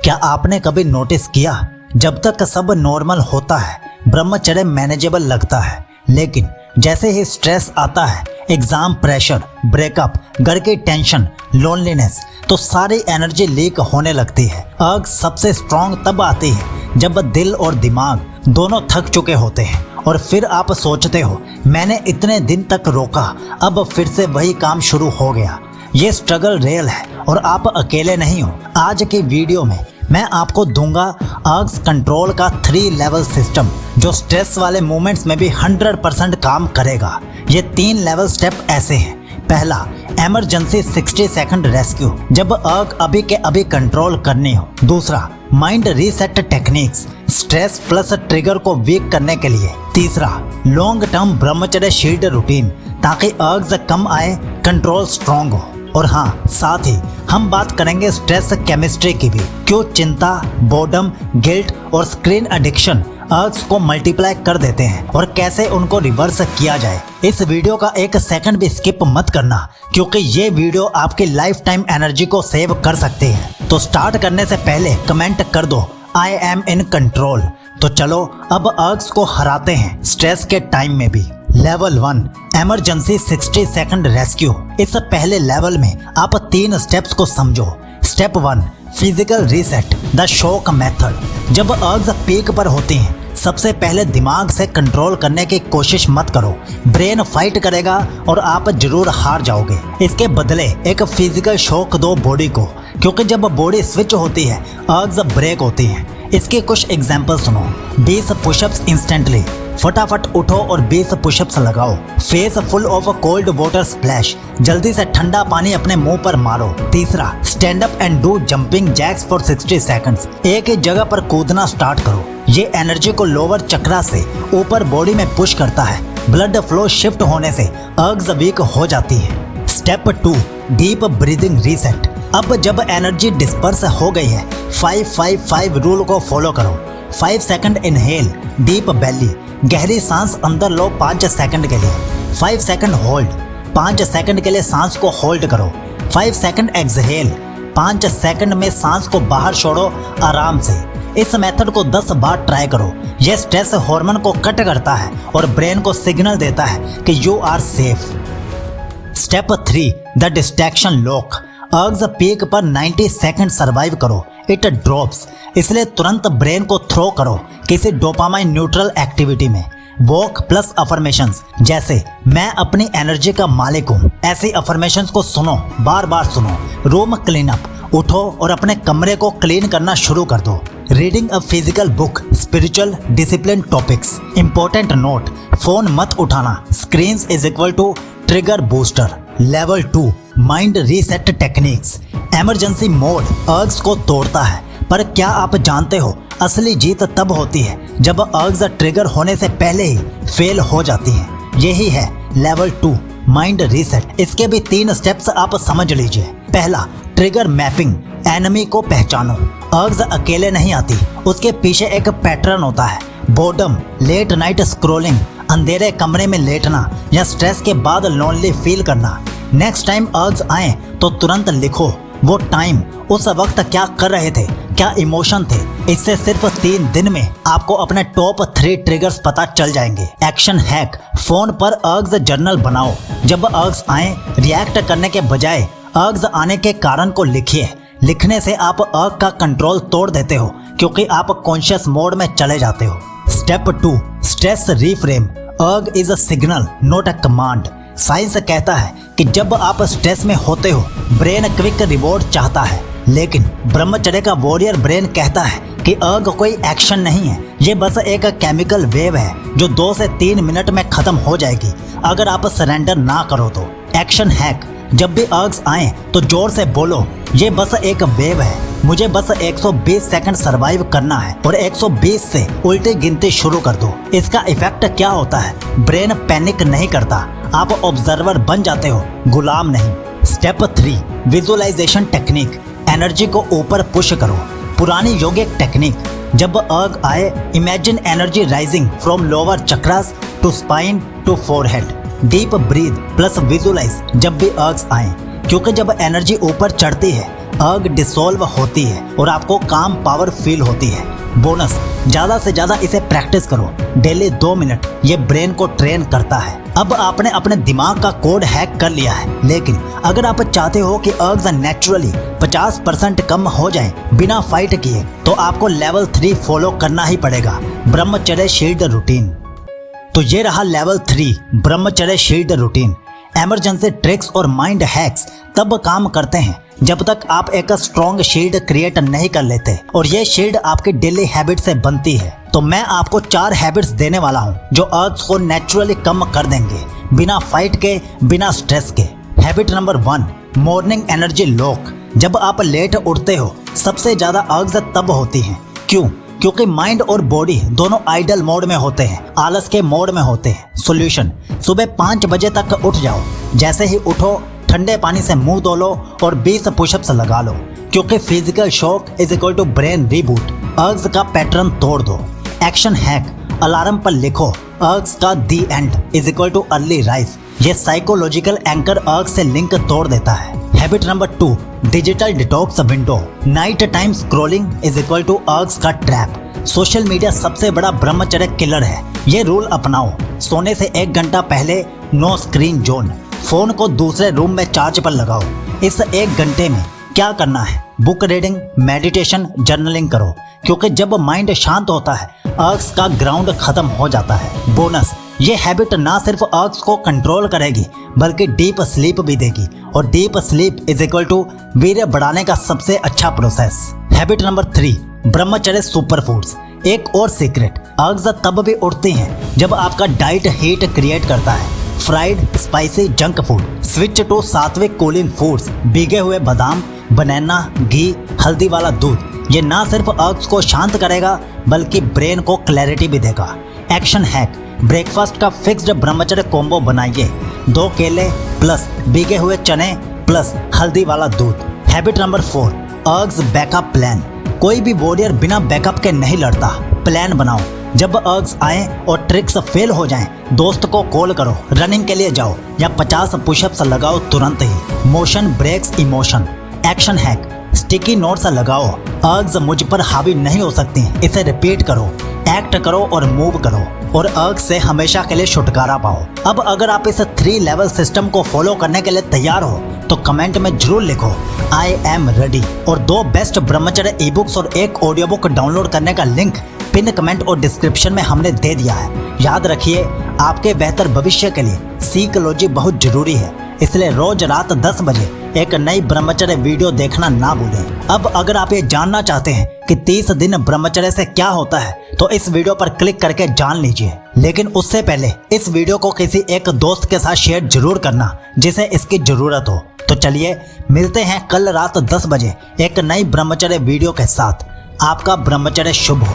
क्या आपने कभी नोटिस किया, जब तक सब नॉर्मल होता है ब्रह्मचर्य मैनेजेबल लगता है, लेकिन जैसे ही स्ट्रेस आता है, एग्जाम प्रेशर, ब्रेकअप, घर की टेंशन, लोनलीनेस, तो सारी एनर्जी लीक होने लगती है। अर्ग सबसे स्ट्रांग तब आती है जब दिल और दिमाग दोनों थक चुके होते हैं और फिर आप सोचते हो मैंने इतने दिन तक रोका, अब फिर से वही काम शुरू हो गया। ये स्ट्रगल रियल है और आप अकेले नहीं हो। आज की वीडियो में मैं आपको दूंगा अर्ग्स कंट्रोल का 3 लेवल सिस्टम जो स्ट्रेस वाले मोमेंट्स में भी 100% काम करेगा। ये 3 लेवल स्टेप ऐसे हैं। पहला, इमरजेंसी 60 सेकंड रेस्क्यू, जब अर्ग अभी के अभी कंट्रोल करनी हो। दूसरा, mind reset techniques, stress plus trigger को वीक करने के लिए। तीसरा, लॉन्ग टर्म ब्रह्मचर्य शील्ड रूटीन, ताकि अर्ग्स कम आए, कंट्रोल स्ट्रॉन्ग हो। और हाँ, साथ ही हम बात करेंगे स्ट्रेस केमिस्ट्री की भी, क्यों चिंता, बोर्डम, गिल्ट और स्क्रीन एडिक्शन अर्ग्स को मल्टीप्लाई कर देते हैं और कैसे उनको रिवर्स किया जाए। इस वीडियो का 1 सेकंड भी स्किप मत करना, क्योंकि ये वीडियो आपकी लाइफ टाइम एनर्जी को सेव कर सकती है। तो स्टार्ट करने से पहले कमेंट कर दो आई एम इन कंट्रोल। तो चलो अब अर्ग्स को हराते हैं स्ट्रेस के टाइम में भी। Level 1, emergency 60 second rescue. इस पहले लेवल में आप 3 स्टेप्स को समझो। Step 1, physical reset, the shock method. जब अर्ग्स पीक पर होती हैं, सबसे पहले दिमाग से कंट्रोल करने की कोशिश मत करो। ब्रेन फाइट करेगा और आप जरूर हार जाओगे। इसके बदले एक फिजिकल शॉक दो बॉडी को, क्योंकि जब बॉडी स्विच होती है अर्ग्स ब्रेक होती हैं। इसके कुछ एग्जाम्पल सुनो। 20 पुशअप्स इंस्टेंटली, फटाफट उठो और 20 पुशअप्स लगाओ। Face full of cold water splash, जल्दी से ठंडा पानी अपने मुंह पर मारो। तीसरा, stand up and do jumping jacks for 60 seconds. एक ही जगह पर कूदना स्टार्ट करो। ये एनर्जी को लोअर चक्रा से ऊपर बॉडी में पुश करता है। ब्लड फ्लो शिफ्ट होने से अर्ग्स वीक हो जाती है। Step 2, deep breathing reset. अब जब एनर्जी डिस्पर्स हो गई है, 5-5-5 रूल को फॉलो करो। 5 सेकंड इनहेल, डीप बेली, गहरी सांस अंदर लो 5 सेकंड के लिए। 5 सेकंड होल्ड, 5 सेकंड के लिए सांस को होल्ड करो। 5 सेकंड एक्सहेल, 5 सेकंड में सांस को बाहर छोड़ो आराम से। इस मेथड को 10 बार ट्राई करो। यह स्ट्रेस हार्मोन को कट करता है और ब्रेन को सिग्नल देता है कि you are safe. Step 3, the distraction lock. Urges peak पर 90 सेकंड सरवाइव करो, इट ड्रॉप्स, इसलिए तुरंत ब्रेन को थ्रो करो किसी डोपामाइन न्यूट्रल एक्टिविटी में। वॉक प्लस अफर्मेशंस, जैसे मैं अपनी एनर्जी का मालिक हूँ, ऐसी अफर्मेशंस को सुनो, बार बार सुनो। रूम क्लीन अप, उठो और अपने कमरे को क्लीन करना शुरू कर दो। Reading a physical book, spiritual discipline topics. Important note, phone मत उठाना, screen is equal to trigger booster. Level 2, mind reset techniques. Emergency mode urges को तोड़ता है, पर क्या आप जानते हो असली जीत तब होती है जब अर्ग्स ट्रिगर होने से पहले ही फेल हो जाती हैं। यही है लेवल 2, माइंड रीसेट। इसके भी 3 स्टेप्स आप समझ लीजिए। पहला, ट्रिगर मैपिंग, एनिमी को पहचानो। अर्ग्स अकेले नहीं आती, उसके पीछे एक पैटर्न होता है। बोर्डम, लेट नाइट स्क्रोलिंग, अंधेरे कमरे में लेटना या स्ट्रेस के बाद लोनली फील करना। नेक्स्ट टाइम अर्ग्स आए तो तुरंत लिखो वो टाइम, उस वक्त क्या कर रहे थे, क्या इमोशन थे। इससे सिर्फ 3 दिन में आपको अपने टॉप 3 ट्रिगर्स पता चल जाएंगे। एक्शन हैक, फोन पर अर्ग्स जर्नल बनाओ। जब अर्ग्स आए, रिएक्ट करने के बजाय अर्ग्स आने के कारण को लिखिए। लिखने से आप अर्ग का कंट्रोल तोड़ देते हो, क्योंकि आप कॉन्शियस मोड में चले जाते हो। Step 2, stress reframe. Urge is a signal not a command. Science कहता है कि जब आप स्ट्रेस में होते हो, ब्रेन क्विक रिवॉर्ड चाहता है, लेकिन ब्रह्मचर्य का वॉरियर ब्रेन कहता है कि अर्ग कोई एक्शन नहीं है, ये बस एक केमिकल वेव है जो 2 से 3 मिनट में खत्म हो जाएगी अगर आप सरेंडर ना करो तो। एक्शन हैक, जब भी अर्ग्स आए तो जोर से बोलो ये बस एक वेव है, मुझे बस 120 सेकंड सरवाइव करना है, और 120 से उल्टी गिनती शुरू कर दो। इसका इफेक्ट क्या होता है, ब्रेन पैनिक नहीं करता, आप ऑब्जर्वर बन जाते हो, गुलाम नहीं। Step 3, visualisation technique. एनर्जी को ऊपर पुश करो। पुरानी योगिक टेक्निक, जब अर्ग आए, imagine energy rising from lower chakras to spine to forehead. Deep breath plus visualise जब भी अर्ग्स आए, क्योंकि जब एनर्जी ऊपर चढ़ती है अर्ग डिसॉल्व होती है और आपको काम पावर फील होती है। बोनस, ज्यादा से ज्यादा इसे प्रैक्टिस करो, डेली 2 मिनट, ये ब्रेन को ट्रेन करता है। अब आपने अपने दिमाग का कोड हैक कर लिया है, लेकिन अगर आप चाहते हो कि अर्ग्स नेचुरली 50% कम हो जाए बिना फाइट किए, तो आपको लेवल 3 फॉलो करना ही पड़ेगा, ब्रह्मचर्य शील्ड रूटीन। तो ये रहा लेवल 3 ब्रह्मचर्य शील्ड रूटीन। इमरजेंसी ट्रिक्स और माइंड हैक्स तब काम करते हैं जब तक आप एक स्ट्रॉन्ग शील्ड क्रिएट नहीं कर लेते, और ये शील्ड आपकी डेली हैबिट से बनती है। तो मैं आपको 4 हैबिट्स देने वाला हूँ जो अर्ग्स को नेचुरली कम कर देंगे, बिना फाइट के, बिना स्ट्रेस के। Habit number 1, morning energy lock. जब आप लेट उठते हो, सबसे ज्यादा अर्ग्स तब होती हैं। क्यों? क्योंकि माइंड और बॉडी दोनों आइडल मोड में होते हैं, आलस के मोड में होते हैं। सॉल्यूशन, सुबह 5 बजे तक उठ जाओ। जैसे ही उठो, ठंडे पानी से मुंह धो लो और 20 पुशअप्स लगा लो, क्योंकि physical shock is equal to brain reboot. Urges का पैटर्न तोड़ दो। एक्शन हैक, अलार्म पर लिखो अर्ग्स का the end is equal to early rise. ये साइकोलॉजिकल एंकर अर्ग्स से लिंक तोड़ देता है। Habit number 2, digital detox window. Night time scrolling is equal to urges का ट्रैप। सोशल मीडिया सबसे बड़ा ब्रह्मचर्य किलर है। ये रूल अपनाओ, सोने से 1 घंटा पहले नो स्क्रीन जोन। फोन को दूसरे रूम में चार्ज पर लगाओ। इस 1 घंटे में क्या करना है? बुक रीडिंग, मेडिटेशन, जर्नलिंग करो, क्योंकि जब माइंड शांत होता है, अर्ग्स का ग्राउंड खत्म हो जाता है। बोनस, ये हैबिट ना सिर्फ अर्ग्स को कंट्रोल करेगी, बल्कि डीप स्लीप भी देगी, और deep sleep is equal to वीर्य बढ़ाने का सबसे अच्छा प्रोसेस। हैबिट नंबर 3, ब्रह्मचर्य सुपर फूड्स। एक और सीक्रेट, अर्ग्स तब भी उठते हैं जब आपका डाइट हीट क्रिएट करता है। Fried, spicy junk food, switch to sattvic cooling foods. भीगे हुए बादाम, बनाना, घी, हल्दी वाला दूध। ये ना सिर्फ अर्ग्स को शांत करेगा, बल्कि ब्रेन को क्लैरिटी भी देगा। एक्शन हैक, ब्रेकफास्ट का फिक्स्ड ब्रह्मचर्य कॉम्बो बनाइए। 2 केले प्लस भीगे हुए चने प्लस हल्दी वाला दूध। Habit number 4, urges backup plan. कोई भी वॉरियर बिना बैकअप के नहीं लड़ता। प्लान बनाओ, जब अर्ग्स आए और ट्रिक्स फेल हो जाएं, दोस्त को कॉल करो, रनिंग के लिए जाओ या 50 पुशअप्स लगाओ तुरंत ही। Motion breaks emotion. Action hack, sticky notes लगाओ। अर्ग्स मुझ पर हावी नहीं हो सकती, इसे रिपीट करो, एक्ट करो और मूव करो, और अर्ग्स से हमेशा के लिए छुटकारा पाओ। अब अगर आप इस 3 लेवल सिस्टम को फॉलो करने के लिए तैयार हो, तो कमेंट में जरूर लिखो आई एम रेडी, और 2 बेस्ट ब्रह्मचर्य ई बुक्स और 1 ऑडियो बुक डाउनलोड करने का लिंक पिन कमेंट और डिस्क्रिप्शन में हमने दे दिया है। याद रखिए, आपके बेहतर भविष्य के लिए साइकोलॉजी बहुत जरूरी है, इसलिए रोज रात 10 बजे एक नई ब्रह्मचर्य वीडियो देखना ना भूलें। अब अगर आप ये जानना चाहते हैं कि 30 दिन ब्रह्मचर्य से क्या होता है, तो इस वीडियो पर क्लिक करके जान लीजिए। लेकिन उससे पहले इस वीडियो को किसी एक दोस्त के साथ शेयर जरूर करना जिसे इसकी जरूरत हो। तो चलिए मिलते हैं कल रात 10 बजे एक नई ब्रह्मचर्य वीडियो के साथ। आपका ब्रह्मचर्य शुभ हो।